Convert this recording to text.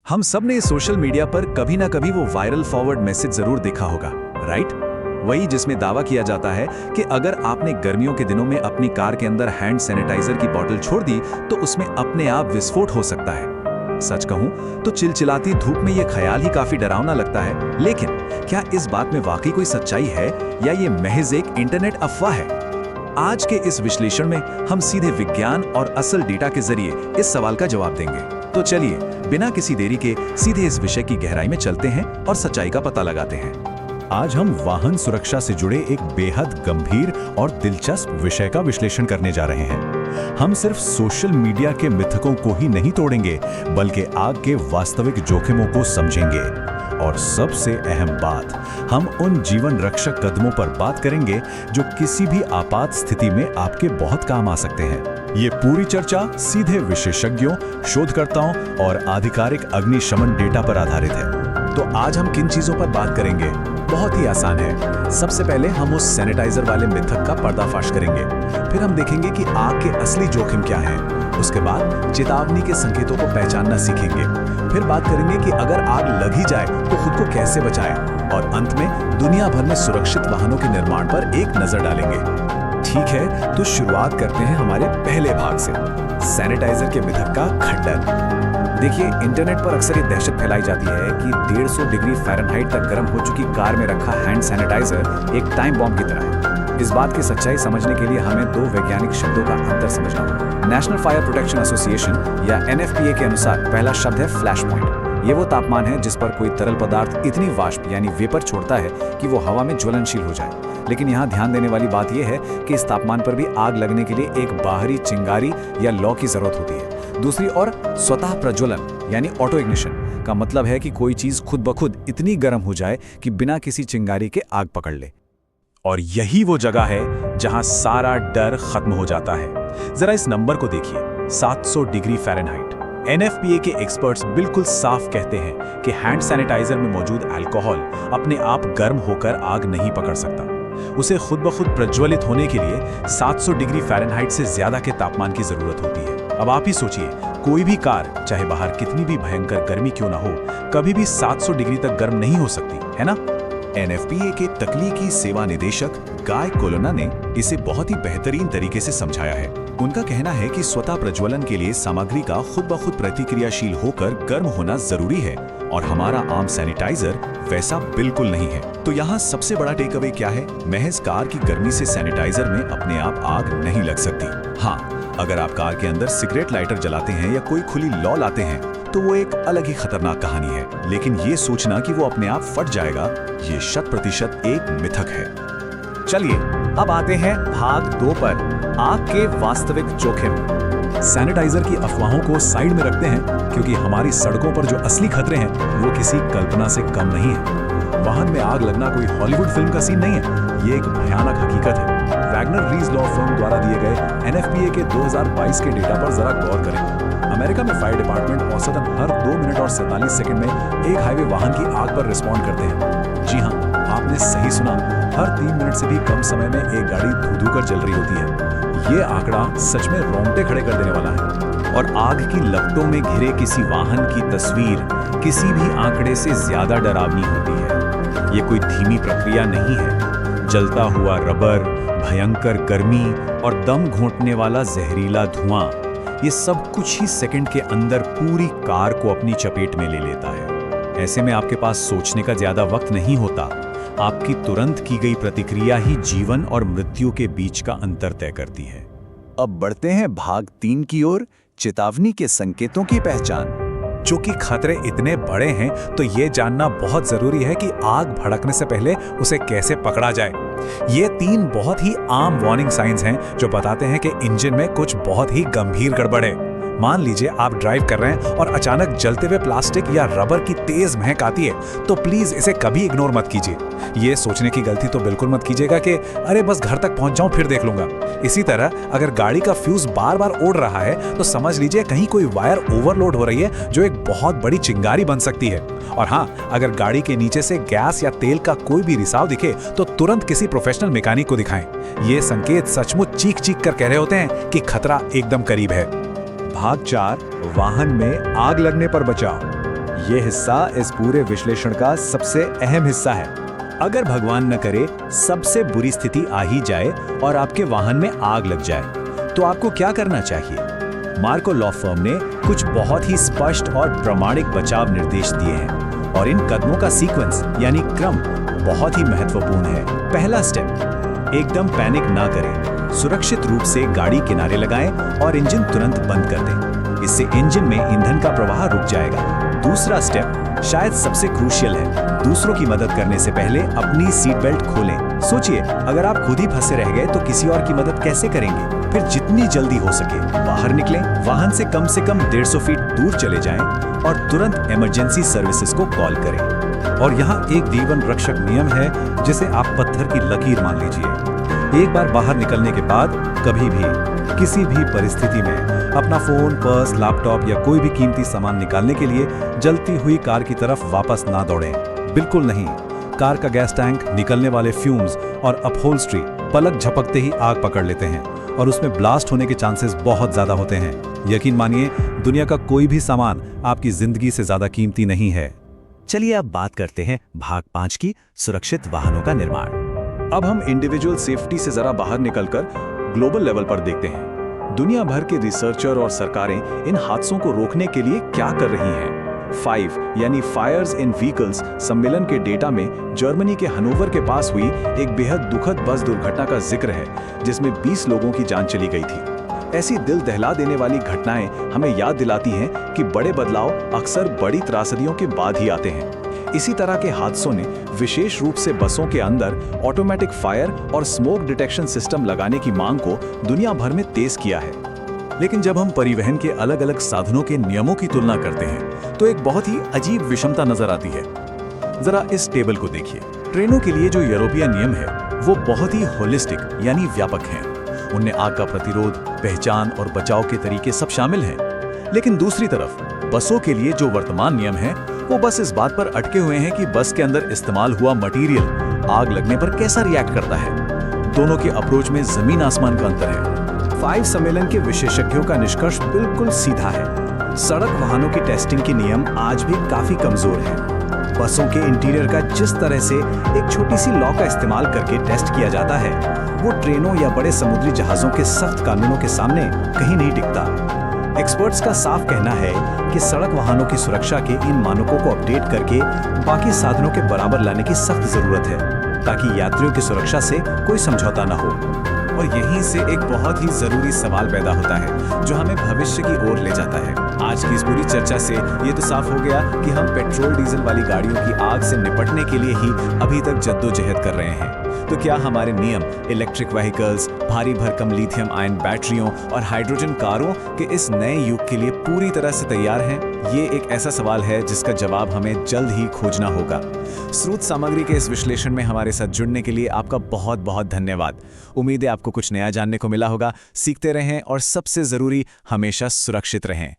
हम सब ने सोशल मीडिया पर कभी ना कभी वो वायरल फॉरवर्ड मैसेज जरूर देखा होगा, राइट? वही जिसमें दावा किया जाता है कि अगर आपने गर्मियों के दिनों में अपनी कार के अंदर हैंड सैनिटाइजर की बोतल छोड़ दी तो उसमें अपने आप विस्फोट हो सकता है। सच कहूं तो चिलचिलाती धूप में ये ख्याल ही काफी डरावना लगता है, लेकिन क्या इस बात में वाकई कोई सच्चाई है या ये महज एक इंटरनेट अफवाह है? आज के इस विश्लेषण में हम सीधे विज्ञान और असल डेटा के जरिए इस सवाल का जवाब देंगे। तो चलिए बिना किसी देरी के सीधे इस विषय की गहराई में चलते हैं और सच्चाई का पता लगाते हैं। आज हम वाहन सुरक्षा से जुड़े एक बेहद गंभीर और दिलचस्प विषय का विश्लेषण करने जा रहे हैं। हम सिर्फ सोशल मीडिया के मिथकों को ही नहीं तोड़ेंगे, बल्कि आग के वास्तविक जोखिमों को समझेंगे। और सबसे अहम बात, हम उन जीवन रक्षक कदमों पर बात करेंगे जो किसी भी आपात स्थिति में आपके बहुत काम आ सकते हैं। ये पूरी चर्चा सीधे विशेषज्ञों, शोधकर्ताओं और आधिकारिक अग्निशमन डेटा पर आधारित है। तो आज हम किन चीजों पर बात करेंगे? बहुत ही आसान है। सबसे पहले हम उस सैनिटाइजर वाले मिथक का पर्दाफाश करेंगे, फिर हम देखेंगे कि आग के असली जोखिम क्या हैं। उसके बाद चेतावनी के संकेतों को पहचानना सीखेंगे, फिर बात करेंगे कि अगर आग लग ही जाए तो खुद को कैसे बचाएं, और अंत में दुनिया भर में सुरक्षित वाहनों के निर्माण पर एक नजर डालेंगे। ठीक है, तो शुरुआत करते हैं हमारे पहले भाग से, सैनिटाइजर के मिथक का खंडन। देखिए, इंटरनेट पर अक्सर ये दहशत फैलाई जाती है कि 150 डिग्री फ़ारेनहाइट तक गर्म हो चुकी कार में रखा हैंड सैनिटाइजर एक टाइम बॉम्ब की तरह है। इस बात की सच्चाई समझने के लिए हमें दो वैज्ञानिक शब्दों का अंतर समझना होगा। नेशनल फायर प्रोटेक्शन एसोसिएशन या NFPA के अनुसार पहला शब्द है फ्लैश पॉइंट। ये वो तापमान है जिस पर कोई तरल पदार्थ इतनी वाष्प यानी वेपर छोड़ता है कि वो हवा में ज्वलनशील हो जाए। लेकिन यहाँ ध्यान देने वाली बात यह है कि इस तापमान पर भी आग लगने के लिए एक बाहरी चिंगारी या लौ की जरूरत होती है। दूसरी ओर स्वतः प्रज्वलन यानी ऑटो इग्निशन का मतलब है कि कोई चीज खुद ब खुद इतनी गर्म हो जाए कि बिना किसी चिंगारी के आग पकड़ ले। और यही वो जगह है जहां सारा डर खत्म हो जाता है। जरा इस नंबर को देखिए, 700 डिग्री फ़ारेनहाइट। NFPA के एक्सपर्ट्स बिल्कुल साफ कहते हैं कि हैंड सैनिटाइजर में मौजूद अल्कोहल अपने आप गर्म होकर आग नहीं पकड़ सकता। उसे खुद ब खुद प्रज्वलित होने के लिए 700 डिग्री फ़ारेनहाइट से ज्यादा के तापमान की जरूरत होती है। अब आप ही सोचिए, कोई भी कार चाहे बाहर कितनी भी भयंकर गर्मी क्यों ना हो, कभी भी 700 डिग्री तक गर्म नहीं हो सकती, है ना? NFPA के तकनीकी सेवा निदेशक गाय कोलोना ने इसे बहुत ही बेहतरीन तरीके से समझाया है। उनका कहना है कि स्वतः प्रज्वलन के लिए सामग्री का खुद ब खुद प्रतिक्रियाशील होकर गर्म होना जरूरी है, और हमारा आम सैनिटाइजर वैसा बिल्कुल नहीं है। तो यहाँ सबसे बड़ा टेक अवे क्या है? महज कार की गर्मी से सैनिटाइजर में अपने आप आग नहीं लग सकती। हाँ, अगर आप कार के अंदर सिगरेट लाइटर जलाते हैं या कोई खुली लौ लाते हैं तो वो एक अलग ही खतरनाक कहानी है, लेकिन ये सोचना कि वो अपने आप फट जाएगा, ये 100% एक मिथक है। चलिए अब आते हैं भाग 2 पर, आग के वास्तविक जोखिम। सैनिटाइजर की अफवाहों को साइड में रखते हैं, क्योंकि हमारी सड़कों पर जो असली खतरे हैं वो किसी कल्पना से कम नहीं है। वाहन में आग लगना कोई हॉलीवुड फिल्म का सीन नहीं है, ये एक भयानक हकीकत है। वैगनर रीज लॉ फर्म द्वारा दिए गए NFPA के 2022 के डेटा पर जरा गौर करें। अमेरिका में फायर डिपार्टमेंट औसतन हर 2 मिनट और 47 सेकंड में एक हाईवे वाहन की आग पर रिस्पॉन्ड करते हैं। जी हाँ, आपने सही सुना, हर 3 मिनट से भी कम समय में एक गाड़ी धू-धू कर जल रही होती है। ये आंकड़ा सच में रोंगटे खड़े कर देने वाला है। और आग की लपटों में घिरे किसी वाहन की तस्वीर किसी भी आंकड़े से ज्यादा डरावनी होती है। ये कोई धीमी प्रक्रिया नहीं है। जलता हुआ रबर, भयंकर गर्मी और दम घोंटने वाला जहरीला धुआं, ये सब कुछ ही सेकंड के अंदर पूरी कार को अपनी चपेट में ले लेता है। ऐसे में आपके पास सोचने का ज्यादा वक्त नहीं होता। आपकी तुरंत की गई प्रतिक्रिया ही जीवन और मृत्यु के बीच का अंतर तय करती है। अब बढ़ते हैं भाग 3 की ओर, चेतावनी के संकेतों की पहचान। चूंकि खतरे इतने बड़े हैं तो ये जानना बहुत जरूरी है कि आग भड़कने से पहले उसे कैसे पकड़ा जाए। ये 3 बहुत ही आम वार्निंग साइंस हैं जो बताते हैं कि इंजन में कुछ बहुत ही गंभीर गड़बड़ है। मान लीजिए आप ड्राइव कर रहे हैं और अचानक जलते हुए प्लास्टिक या रबर की तेज महक आती है, तो प्लीज इसे कभी इग्नोर मत कीजिए। ये सोचने की गलती तो बिल्कुल मत कीजिएगा कि अरे बस घर तक पहुंच जाऊं फिर देख लूंगा। इसी तरह अगर गाड़ी का फ्यूज बार बार उड़ रहा है तो समझ लीजिए कहीं कोई वायर ओवरलोड हो रही है जो एक बहुत बड़ी चिंगारी बन सकती है। और हाँ, अगर गाड़ी के नीचे से गैस या तेल का कोई भी रिसाव दिखे तो तुरंत किसी प्रोफेशनल मैकेनिक को दिखाएं। ये संकेत सचमुच चीख चीख कर कह रहे होते हैं कि खतरा एकदम करीब है। भाग 4, वाहन में आग लगने पर बचाव। ये हिस्सा इस पूरे विश्लेषण का सबसे अहम हिस्सा है। अगर भगवान न करे सबसे बुरी स्थिति आ ही जाए और आपके वाहन में आग लग जाए, तो आपको क्या करना चाहिए? मार्को लॉ फर्म ने कुछ बहुत ही स्पष्ट और प्रामाणिक बचाव निर्देश दिए हैं और इन कदमों का सीक्वेंस यानी क्रम बहुत ही महत्वपूर्ण है। पहला स्टेप, एकदम पैनिक ना करें। सुरक्षित रूप से गाड़ी किनारे लगाएं और इंजन तुरंत बंद कर दें। इससे इंजन में ईंधन का प्रवाह रुक जाएगा। दूसरा स्टेप शायद सबसे क्रूशियल है, दूसरों की मदद करने से पहले अपनी सीट बेल्ट खोलें। सोचिए, अगर आप खुद ही फंसे रह गए तो किसी और की मदद कैसे करेंगे? फिर जितनी जल्दी हो सके बाहर निकलें, वाहन से कम 150 फीट दूर चले जाएं और तुरंत इमरजेंसी सर्विसेज को कॉल करें। और यहाँ एक जीवन रक्षक नियम है जिसे आप पत्थर की लकीर मान लीजिए। एक बार बाहर निकलने के बाद कभी भी किसी भी परिस्थिति में अपना फोन, पर्स, लैपटॉप या कोई भी कीमती सामान निकालने के लिए जलती हुई कार की तरफ वापस ना दौड़ें। बिल्कुल नहीं। कार का गैस टैंक, निकलने वाले फ्यूम्स और अपहोल्स्ट्री पलक झपकते ही आग पकड़ लेते हैं और उसमें ब्लास्ट होने के चांसेस बहुत ज्यादा होते हैं। यकीन मानिए, दुनिया का कोई भी सामान आपकी जिंदगी से ज्यादा कीमती नहीं है। चलिए अब बात करते हैं भाग 5 की, सुरक्षित वाहनों का निर्माण। अब हम इंडिविजुअल सेफ्टी से जरा बाहर निकलकर ग्लोबल लेवल पर देखते हैं। दुनिया भर के रिसर्चर और सरकारें इन हादसों को रोकने के लिए क्या कर रही हैं? 5 यानी फायर्स इन व्हीकल्स सम्मेलन के डेटा में जर्मनी के हनोवर के पास हुई एक बेहद दुखद बस दुर्घटना का जिक्र है, जिसमें 20 लोगों की जान चली गई थी। ऐसी दिल दहला देने वाली घटनाएं हमें याद दिलाती हैं कि बड़े बदलाव अक्सर बड़ी त्रासदियों के बाद ही आते हैं। इसी तरह के हादसों ने विशेष रूप से बसों के अंदर ऑटोमेटिक फायर और स्मोक डिटेक्शन सिस्टम लगाने की मांग को दुनिया भर में तेज किया है। लेकिन जब हम परिवहन के अलग अलग साधनों के नियमों की तुलना करते हैं तो एक बहुत ही अजीब विषमता नजर आती है। जरा इस टेबल को देखिए। ट्रेनों के लिए जो यूरोपीय नियम है वो बहुत ही होलिस्टिक यानी व्यापक हैं। उनमें आग का प्रतिरोध, पहचान और बचाव के तरीके सब शामिल हैं। लेकिन दूसरी तरफ बसों के लिए जो वर्तमान नियम है वो बस इस बात पर अटके हुए हैं कि बस के अंदर इस्तेमाल हुआ मटेरियल आग लगने पर कैसा रिएक्ट करता है। दोनों के अप्रोच में जमीन आसमान का अंतर है। 5 सम्मेलन के विशेषज्ञों का निष्कर्ष बिल्कुल सीधा है। सड़क वाहनों की टेस्टिंग के नियम आज भी काफी कमजोर हैं। बसों के इंटीरियर का जिस तरह से एक छोटी सी लॉ का इस्तेमाल करके टेस्ट किया जाता है, वो ट्रेनों या बड़े समुद्री जहाजों के सख्त कानूनों के सामने कहीं नहीं टिकता। एक्सपर्ट्स का साफ कहना है कि सड़क वाहनों की सुरक्षा के इन मानकों को अपडेट करके बाकी साधनों के बराबर लाने की सख्त जरूरत है, ताकि यात्रियों की सुरक्षा से कोई समझौता न हो। और यहीं से एक बहुत ही जरूरी सवाल पैदा होता है जो हमें भविष्य की ओर ले जाता है। आज की इस पूरी चर्चा से ये तो साफ हो गया कि हम पेट्रोल डीजल वाली गाड़ियों की आग से निपटने के लिए ही अभी तक जद्दोजहद कर रहे हैं। तो क्या हमारे नियम इलेक्ट्रिक व्हीकल्स, भारी भरकम लिथियम आयन बैटरियों और हाइड्रोजन कारों के इस नए युग के लिए पूरी तरह से तैयार हैं? ये एक ऐसा सवाल है जिसका जवाब हमें जल्द ही खोजना होगा। स्रोत सामग्री के इस विश्लेषण में हमारे साथ जुड़ने के लिए आपका बहुत बहुत धन्यवाद। उम्मीद है आपको कुछ नया जानने को मिला होगा। सीखते रहें और सबसे जरूरी, हमेशा सुरक्षित रहें।